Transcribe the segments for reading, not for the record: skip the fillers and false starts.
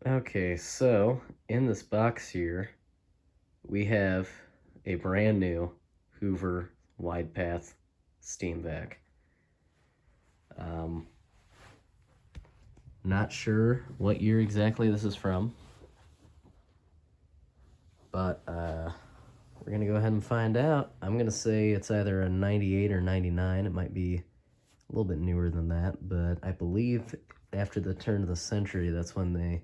Okay, so in this box here, we have a brand new Hoover Widepath SteamVac. Not sure what year exactly this is from, but we're gonna go ahead and find out. I'm gonna say it's either a 98 or 99. It might be a little bit newer than that, but I believe after the turn of the century, that's when they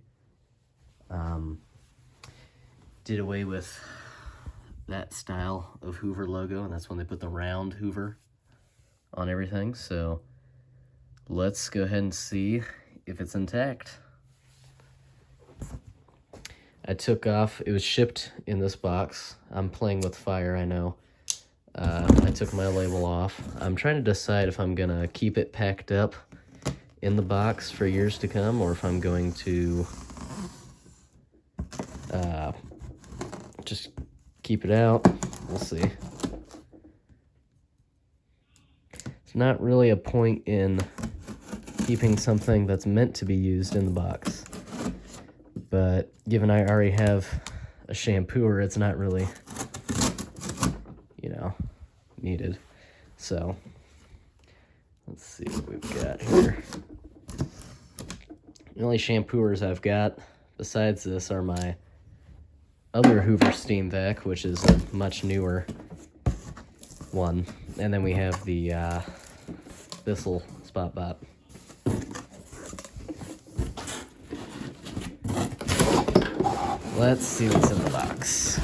did away with that style of Hoover logo, and that's when they put the round Hoover on everything. So let's go ahead and see if it's intact. I took off, it was shipped in this box. I'm playing with fire, I know. I took my label off. I'm trying to decide if I'm gonna keep it packed up in the box for years to come, or if I'm going to just keep it out. We'll see. It's not really a point in keeping something that's meant to be used in the box, but given I already have a shampooer, it's not really, needed. So let's see what we've got here. The only shampooers I've got besides this are my other Hoover SteamVac, which is a much newer one, and then we have the Bissell Spot Bot. Let's see what's in the box.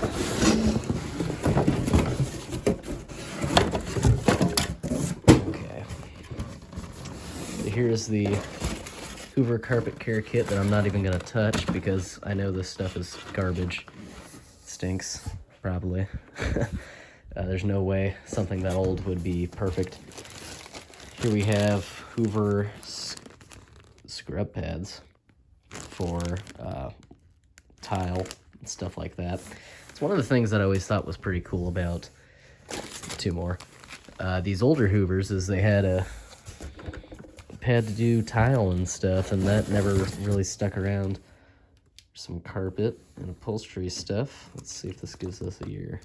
Okay. Here's the Hoover carpet care kit that I'm not even going to touch because I know this stuff is garbage. Stinks, probably. There's no way something that old would be perfect. Here we have Hoover scrub pads for tile and stuff like that. It's one of the things that I always thought was pretty cool about two more. These older Hoovers is they had a pad to do tile and stuff, and that never really stuck around. Some carpet and upholstery stuff. Let's see if this gives us a year.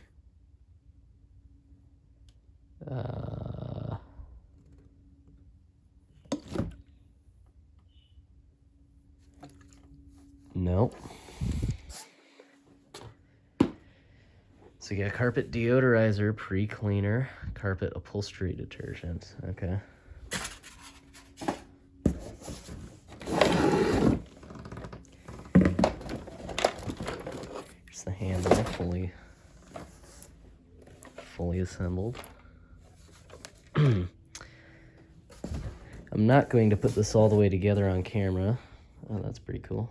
Nope. So you got carpet deodorizer, pre-cleaner, carpet upholstery detergent. Okay. Here's the handle, fully assembled. I'm not going to put this all the way together on camera. Oh, that's pretty cool.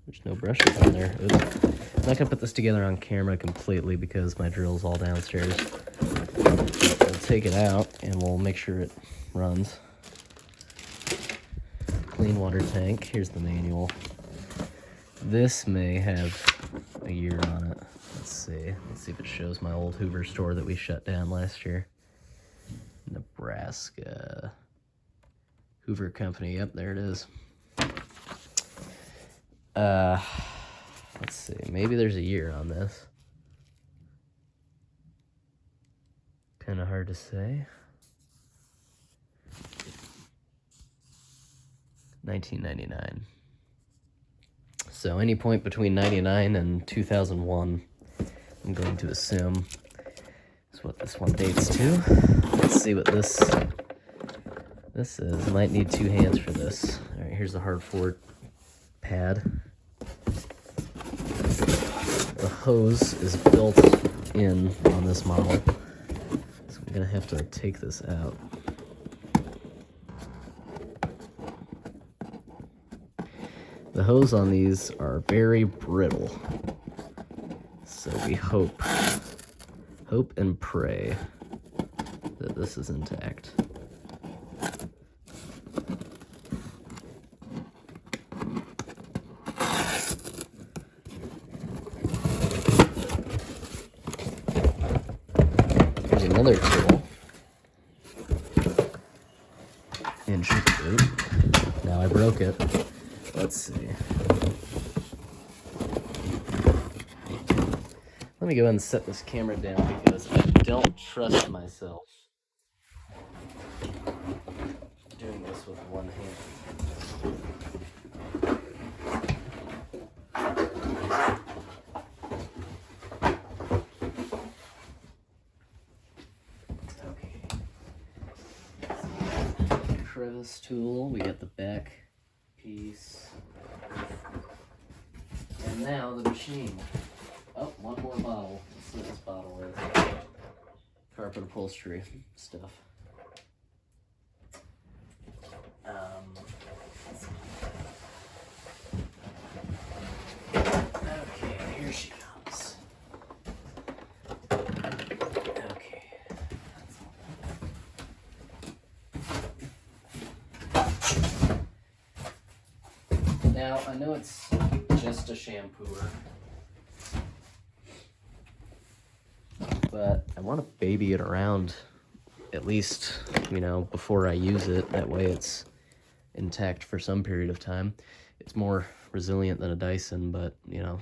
There's no brushes on there. Oops. I'm not gonna put this together on camera completely because my drill's all downstairs. We'll take it out and we'll make sure it runs. Clean water tank. Here's the manual. This may have a year on it. Let's see. Let's see if it shows my old Hoover store that we shut down last year. Nebraska. Hoover Company. Yep, there it is. Let's see. Maybe there's a year on this. Kind of hard to say. 1999. So any point between 99 and 2001, I'm going to assume is what this one dates to. Let's see what this is. Might need two hands for this. All right, here's the hard forward pad. The hose is built in on this model, so I'm gonna have to take this out. The hose on these are very brittle, so we hope and pray that this is intact. Here's another tool. Inch boot. Now I broke it. Let's see. Let me go ahead and set this camera down because I don't trust myself doing this with one hand. Okay. Crevice tool, we got the back piece. And now the machine. Oh, one more bottle. Let's see what this bottle is. Carpet upholstery stuff. Okay, here she comes. Okay. Now, I know it's just a shampooer, but I want to baby it around at least, you know, before I use it. That way it's intact for some period of time. It's more resilient than a Dyson, but, you know,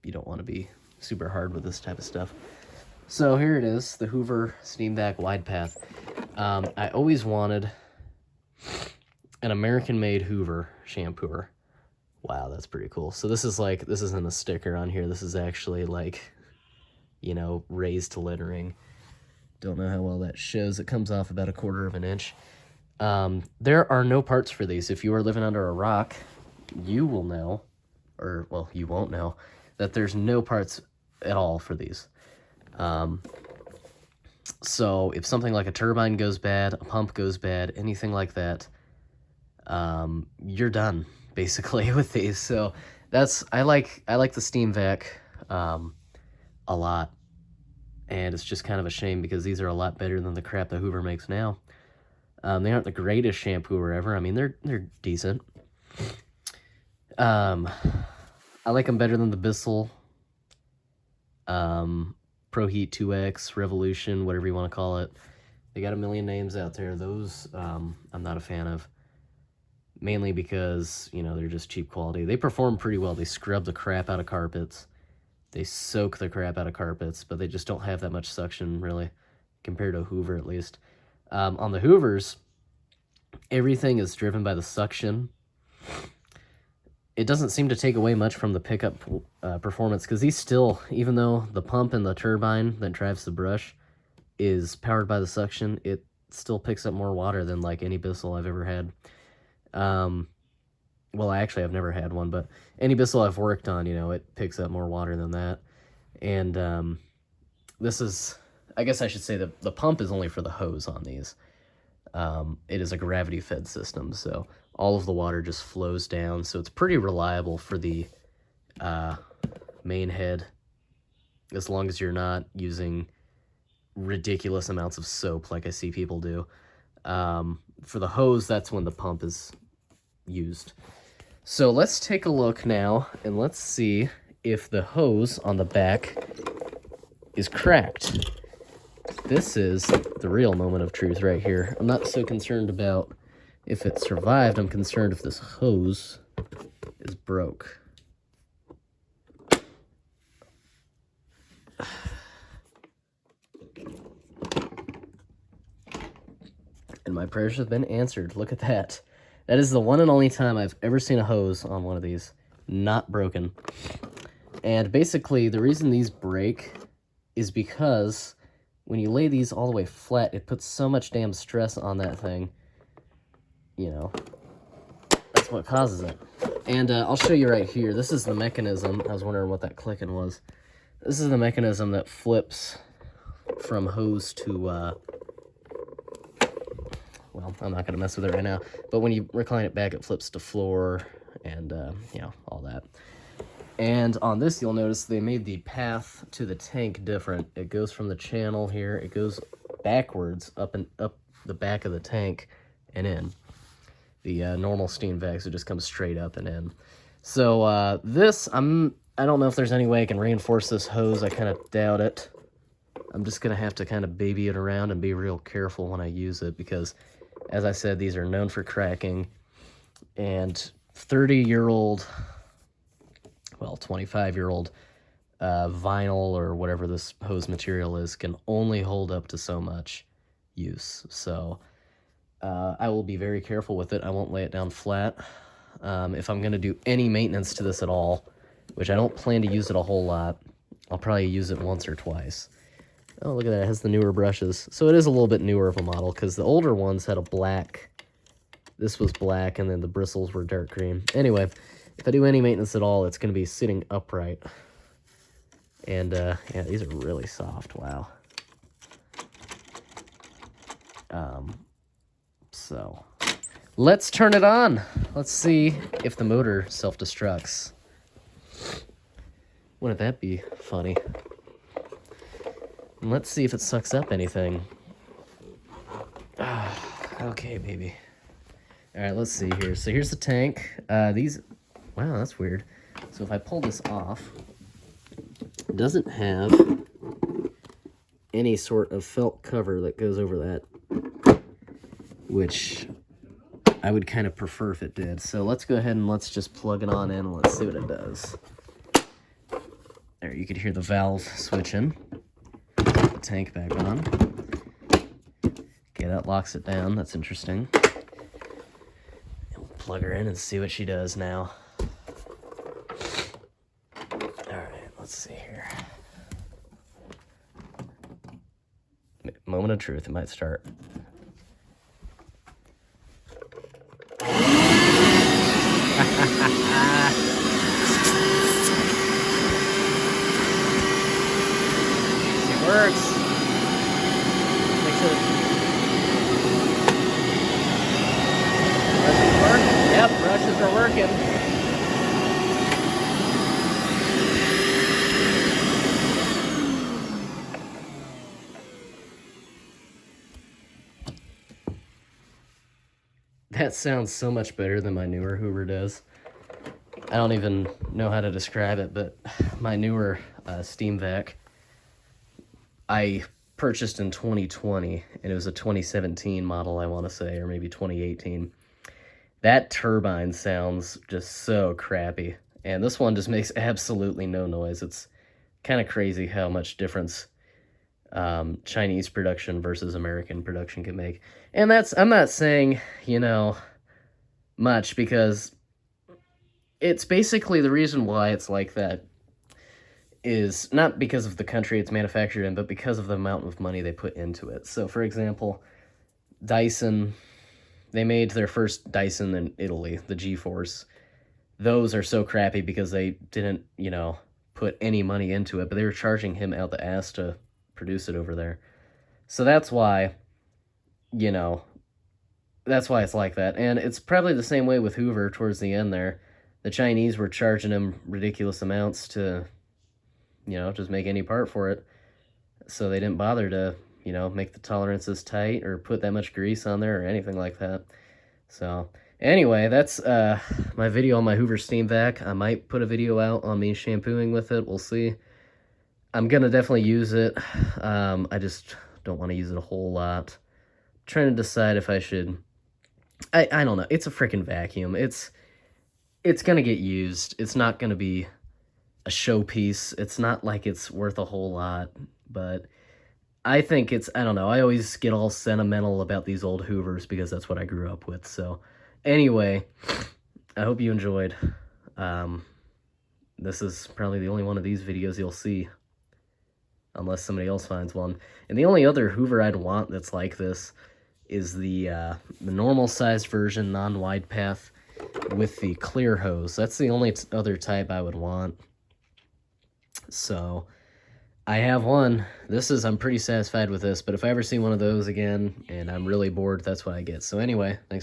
you don't want to be super hard with this type of stuff. So here it is, the Hoover SteamVac Widepath. I always wanted an American-made Hoover shampooer. Wow, that's pretty cool. So this is like, this isn't a sticker on here. This is actually like, you know, raised to lettering. Don't know how well that shows. It comes off about 1/4 of an inch. There are no parts for these. If you are living under a rock, you will know, or, well, you won't know, that there's no parts at all for these. So if something like a turbine goes bad, a pump goes bad, anything like that, you're done, basically, with these. So that's, I like the SteamVac a lot. And it's just kind of a shame because these are a lot better than the crap that Hoover makes now. They aren't the greatest shampooer ever. I mean, they're decent. I like them better than the Bissell, ProHeat 2X, Revolution, whatever you want to call it. They got a million names out there. Those I'm not a fan of. Mainly because, you know, they're just cheap quality. They perform pretty well. They scrub the crap out of carpets. They soak the crap out of carpets, but they just don't have that much suction, really, compared to a Hoover, at least. On the Hoovers, everything is driven by the suction. It doesn't seem to take away much from the pickup performance, because these still, even though the pump and the turbine that drives the brush is powered by the suction, it still picks up more water than, like, any Bissell I've ever had. Well, I've never had one, but any Bissell I've worked on, you know, it picks up more water than that. And this is, I guess I should say that the pump is only for the hose on these. It is a gravity-fed system, so all of the water just flows down, so it's pretty reliable for the main head, as long as you're not using ridiculous amounts of soap like I see people do. For the hose, that's when the pump is used. So let's take a look now, and let's see if the hose on the back is cracked. This is the real moment of truth right here. I'm not so concerned about if it survived. I'm concerned if this hose is broke. And my prayers have been answered. Look at that. That is the one and only time I've ever seen a hose on one of these not broken. And basically, the reason these break is because when you lay these all the way flat, it puts so much damn stress on that thing. You know, that's what causes it. And I'll show you right here. This is the mechanism. I was wondering what that clicking was. This is the mechanism that flips from hose to... well, I'm not going to mess with it right now, but when you recline it back, it flips to floor and, you know, all that. And on this, you'll notice they made the path to the tank different. It goes from the channel here, it goes backwards up the back of the tank and in. The normal SteamVacs, it just comes straight up and in. So this, I don't know if there's any way I can reinforce this hose. I kind of doubt it. I'm just going to have to kind of baby it around and be real careful when I use it because, as I said, these are known for cracking. And 30-year-old, well, 25-year-old vinyl or whatever this hose material is can only hold up to so much use. So I will be very careful with it. I won't lay it down flat. If I'm going to do any maintenance to this at all, which I don't plan to use it a whole lot, I'll probably use it once or twice. Oh, look at that. It has the newer brushes. So it is a little bit newer of a model, because the older ones had a black. This was black, and then the bristles were dark green. Anyway, if I do any maintenance at all, it's going to be sitting upright. And, yeah, these are really soft. Wow. So, let's turn it on. Let's see if the motor self-destructs. Wouldn't that be funny? And let's see if it sucks up anything. Okay, baby. All right, let's see here. So here's the tank. Wow, that's weird. So if I pull this off, it doesn't have any sort of felt cover that goes over that, which I would kind of prefer if it did. So let's go ahead and let's just plug it on in and let's see what it does. There, you could hear the valve switching. Put the tank back on. Okay, that locks it down. That's interesting. And we'll plug her in and see what she does now. Alright, let's see here. Moment of truth, it might start. It works. Make sure brushes work. Yep, brushes are working. That sounds so much better than my newer Hoover does. I don't even know how to describe it, but my newer SteamVac, I purchased in 2020, and it was a 2017 model, I want to say, or maybe 2018. That turbine sounds just so crappy, and this one just makes absolutely no noise. It's kind of crazy how much difference Chinese production versus American production can make. And I'm not saying, you know, much, because it's basically the reason why it's like that is not because of the country it's manufactured in, but because of the amount of money they put into it. So, for example, Dyson, they made their first Dyson in Italy, the G-Force. Those are so crappy because they didn't, you know, put any money into it, but they were charging him out the ass to produce it over there. So that's why, you know, that's why it's like that. And it's probably the same way with Hoover towards the end there. The Chinese were charging him ridiculous amounts to, you know, just make any part for it. So they didn't bother to, you know, make the tolerances tight or put that much grease on there or anything like that. So anyway, that's my video on my Hoover SteamVac. I might put a video out on me shampooing with it. We'll see. I'm going to definitely use it. I just don't want to use it a whole lot. I'm trying to decide if I should. I don't know. It's a freaking vacuum. It's going to get used. It's not going to be a showpiece. It's not like it's worth a whole lot, but I think it's, I don't know. I always get all sentimental about these old Hoovers because that's what I grew up with. So anyway, I hope you enjoyed. This is probably the only one of these videos you'll see, unless somebody else finds one. And the only other Hoover I'd want that's like this is the normal sized version, non-wide path, with the clear hose. That's the only other type I would want. So I have one. I'm pretty satisfied with this, but if I ever see one of those again and I'm really bored, that's what I get. So anyway, thanks for